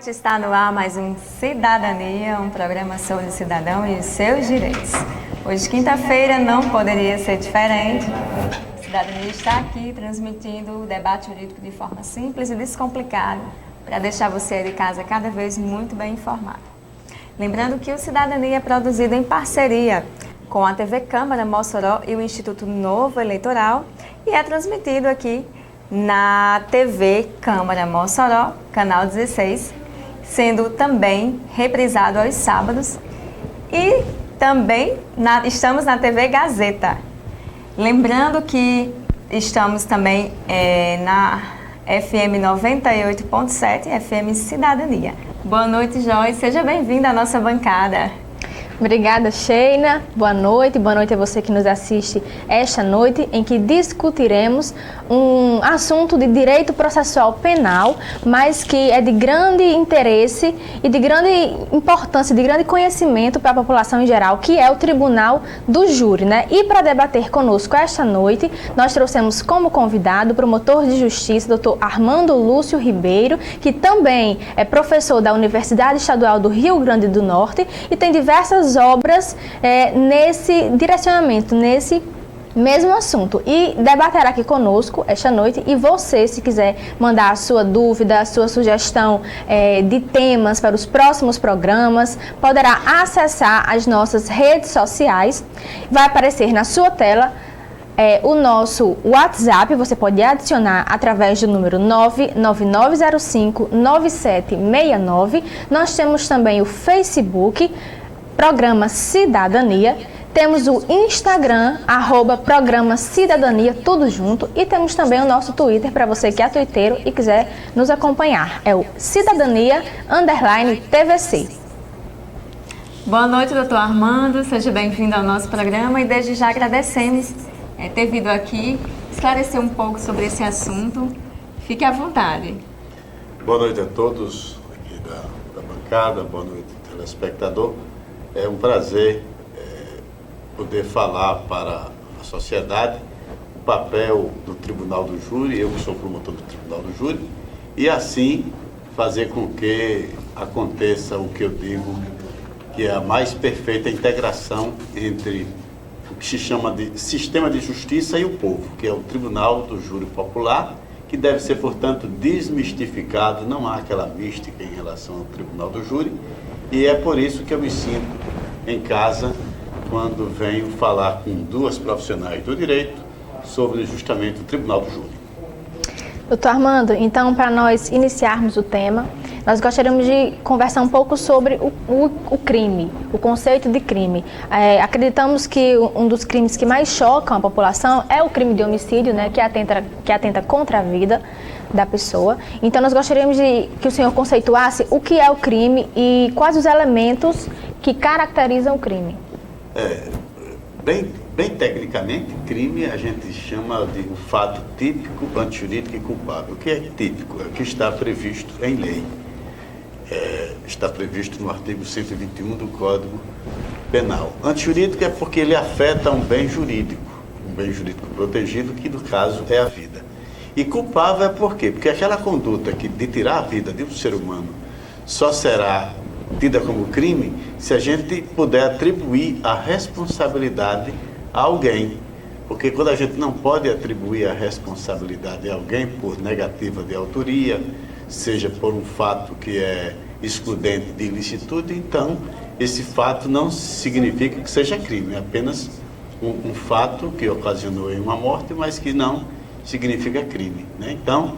noite, está no ar mais um Cidadania, um programa sobre o cidadão e os seus direitos. Hoje, quinta-feira, não poderia ser diferente. A Cidadania está aqui transmitindo o debate jurídico de forma simples e descomplicada para deixar você de casa cada vez muito bem informado. Lembrando que o Cidadania é produzido em parceria com a TV Câmara Mossoró e o Instituto Novo Eleitoral e é transmitido aqui na TV Câmara Mossoró, canal 16, sendo também reprisado aos sábados e também estamos na TV Gazeta. Lembrando que estamos também na FM 98.7, FM Cidadania. Boa noite, Joyce. Seja bem-vinda à nossa bancada. Obrigada, Sheina. Boa noite a você que nos assiste esta noite, em que discutiremos um assunto de direito processual penal, mas que é de grande interesse e de grande importância, de grande conhecimento para a população em geral, que é o Tribunal do Júri, né? E para debater conosco esta noite, nós trouxemos como convidado o promotor de justiça, Dr. Armando Lúcio Ribeiro, que também é professor da Universidade Estadual do Rio Grande do Norte e tem diversas obras nesse direcionamento, nesse mesmo assunto, e debaterá aqui conosco esta noite. E você, se quiser mandar a sua dúvida, a sua sugestão de temas para os próximos programas, poderá acessar as nossas redes sociais. Vai aparecer na sua tela o nosso WhatsApp. Você pode adicionar através do número 999059769. Nós temos também o Facebook, Programa Cidadania. Temos o Instagram, @Programa Cidadania, tudo junto. E temos também o nosso Twitter, para você que é tuiteiro e quiser nos acompanhar. É o Cidadania_TVC. Boa noite, doutor Armando. Seja bem-vindo ao nosso programa e desde já agradecemos ter vindo aqui esclarecer um pouco sobre esse assunto. Fique à vontade. Boa noite a todos aqui da bancada, boa noite, telespectador. É um prazer poder falar para a sociedade o papel do Tribunal do Júri, eu que sou promotor do Tribunal do Júri, e assim fazer com que aconteça o que eu digo que é a mais perfeita integração entre o que se chama de sistema de justiça e o povo, que é o Tribunal do Júri Popular, que deve ser, portanto, desmistificado. Não há aquela mística em relação ao Tribunal do Júri, e é por isso que eu me sinto em casa quando venho falar com duas profissionais do direito sobre justamente o Tribunal do Júri. Doutor Armando, então, para nós iniciarmos o tema, nós gostaríamos de conversar um pouco sobre o crime, o conceito de crime. Acreditamos que um dos crimes que mais chocam a população é o crime de homicídio, né, que atenta contra a vida da pessoa. Então, nós gostaríamos de que o senhor conceituasse o que é o crime e quais os elementos que caracterizam o crime. Bem tecnicamente, crime a gente chama de um fato típico, antijurídico e culpável. O que é típico? É o que está previsto em lei. Está previsto no artigo 121 do Código Penal. Antijurídico é porque ele afeta um bem jurídico protegido, que no caso é a vida. E culpável é por quê? Porque aquela conduta de tirar a vida de um ser humano só será tida como crime se a gente puder atribuir a responsabilidade a alguém. Porque quando a gente não pode atribuir a responsabilidade a alguém por negativa de autoria, seja por um fato que é excludente de ilicitude, então esse fato não significa que seja crime, é apenas um fato que ocasionou uma morte, mas que não significa crime, né? Então,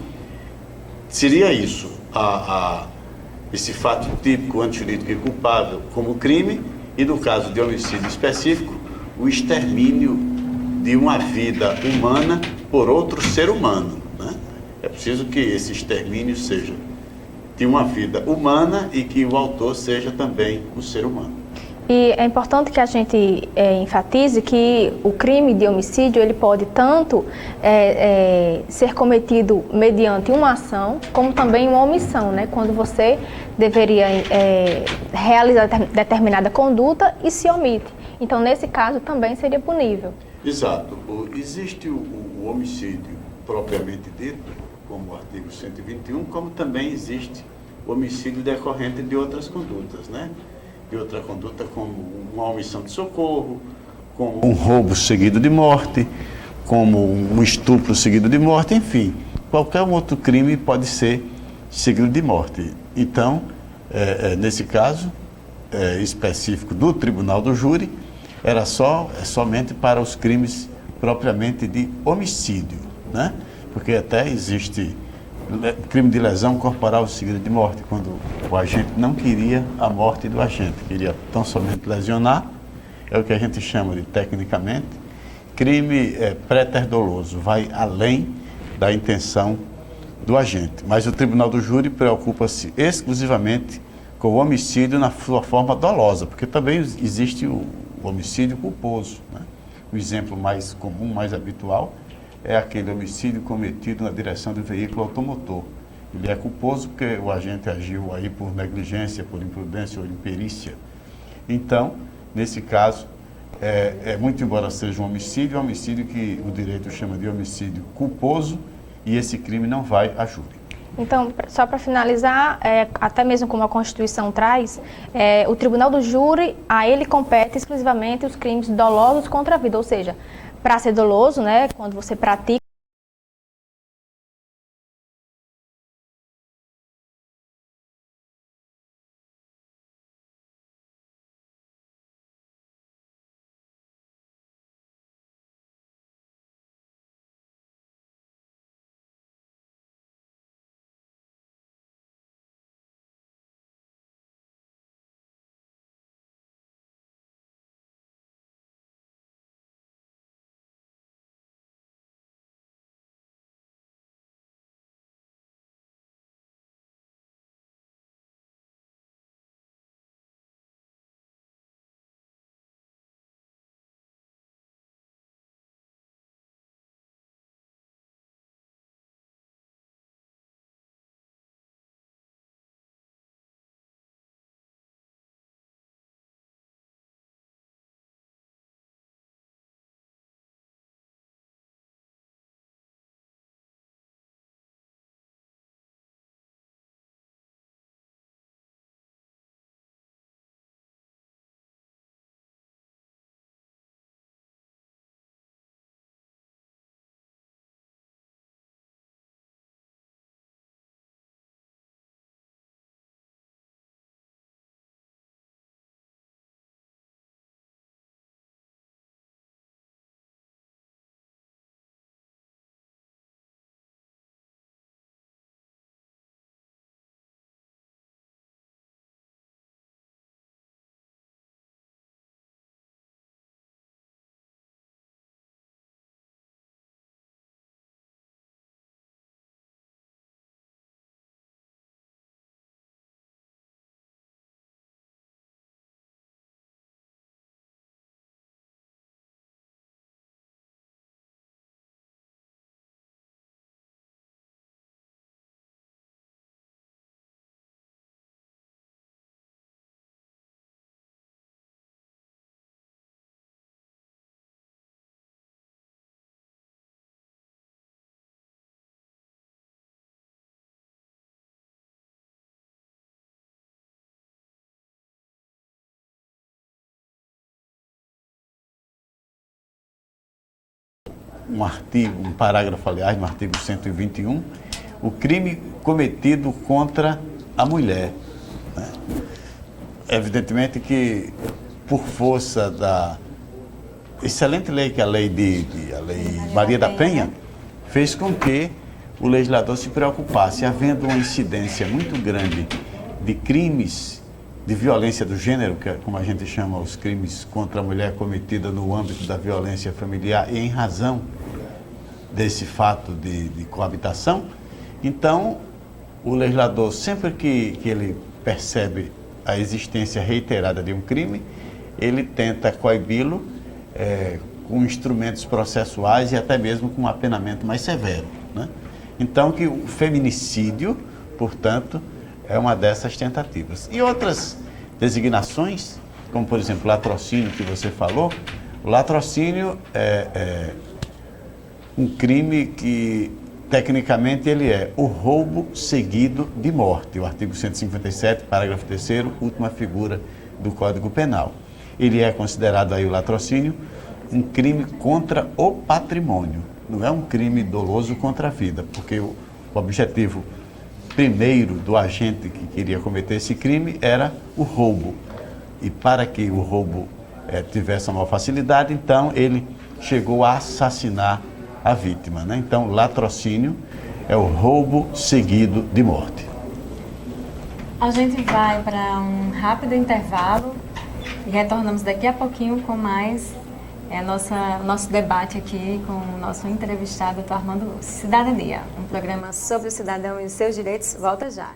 seria isso, esse fato típico, antijurídico e culpável como crime, e no caso de homicídio específico, o extermínio de uma vida humana por outro ser humano, né? É preciso que esse extermínio seja de uma vida humana e que o autor seja também um ser humano. E é importante que a gente enfatize que o crime de homicídio ele pode tanto ser cometido mediante uma ação, como também uma omissão, né? Quando você deveria realizar determinada conduta e se omite. Então, nesse caso, também seria punível. Exato. Existe o homicídio propriamente dito, como o artigo 121, como também existe o homicídio decorrente de outras condutas, né? De outra conduta como uma omissão de socorro, como um roubo seguido de morte, como um estupro seguido de morte, enfim, qualquer outro crime pode ser seguido de morte. Então, nesse caso específico do Tribunal do Júri, era somente para os crimes propriamente de homicídio, né? Porque até existe crime de lesão corporal seguida de morte, quando o agente não queria a morte do agente, queria tão somente lesionar, é o que a gente chama de, tecnicamente, crime pré-doloso, vai além da intenção do agente. Mas o Tribunal do Júri preocupa-se exclusivamente com o homicídio na sua forma dolosa, porque também existe o homicídio culposo, né? O exemplo mais comum, mais habitual, é aquele homicídio cometido na direção do veículo automotor. Ele é culposo porque o agente agiu aí por negligência, por imprudência ou imperícia. Então, nesse caso, muito embora seja um homicídio que o direito chama de homicídio culposo, e esse crime não vai a júri. Então, só para finalizar, até mesmo como a Constituição traz, o Tribunal do Júri, a ele compete exclusivamente os crimes dolosos contra a vida, ou seja, para ser doloso, né, quando você pratica um parágrafo, aliás, no artigo 121, o crime cometido contra a mulher, né? Evidentemente que, por força da excelente lei, que é a lei Maria da Penha, fez com que o legislador se preocupasse, havendo uma incidência muito grande de crimes de violência do gênero, que é como a gente chama os crimes contra a mulher cometida no âmbito da violência familiar e em razão desse fato de coabitação. Então, o legislador, sempre que ele percebe a existência reiterada de um crime, ele tenta coibi-lo com instrumentos processuais e até mesmo com um apenamento mais severo, né? Então, que o feminicídio, portanto, é uma dessas tentativas. E outras designações, como por exemplo o latrocínio que você falou, o latrocínio é um crime que tecnicamente, ele é o roubo seguido de morte, o artigo 157, parágrafo 3º, última figura do Código Penal. Ele é considerado aí o latrocínio um crime contra o patrimônio, não é um crime doloso contra a vida, porque o objetivo primeiro do agente que queria cometer esse crime era o roubo. E para que o roubo tivesse uma maior facilidade, então ele chegou a assassinar a vítima, né? Então, latrocínio é o roubo seguido de morte. A gente vai para um rápido intervalo e retornamos daqui a pouquinho com mais nosso debate aqui com o nosso entrevistado, Dr. Armando Lúcio. Cidadania, um programa sobre o cidadão e os seus direitos, volta já.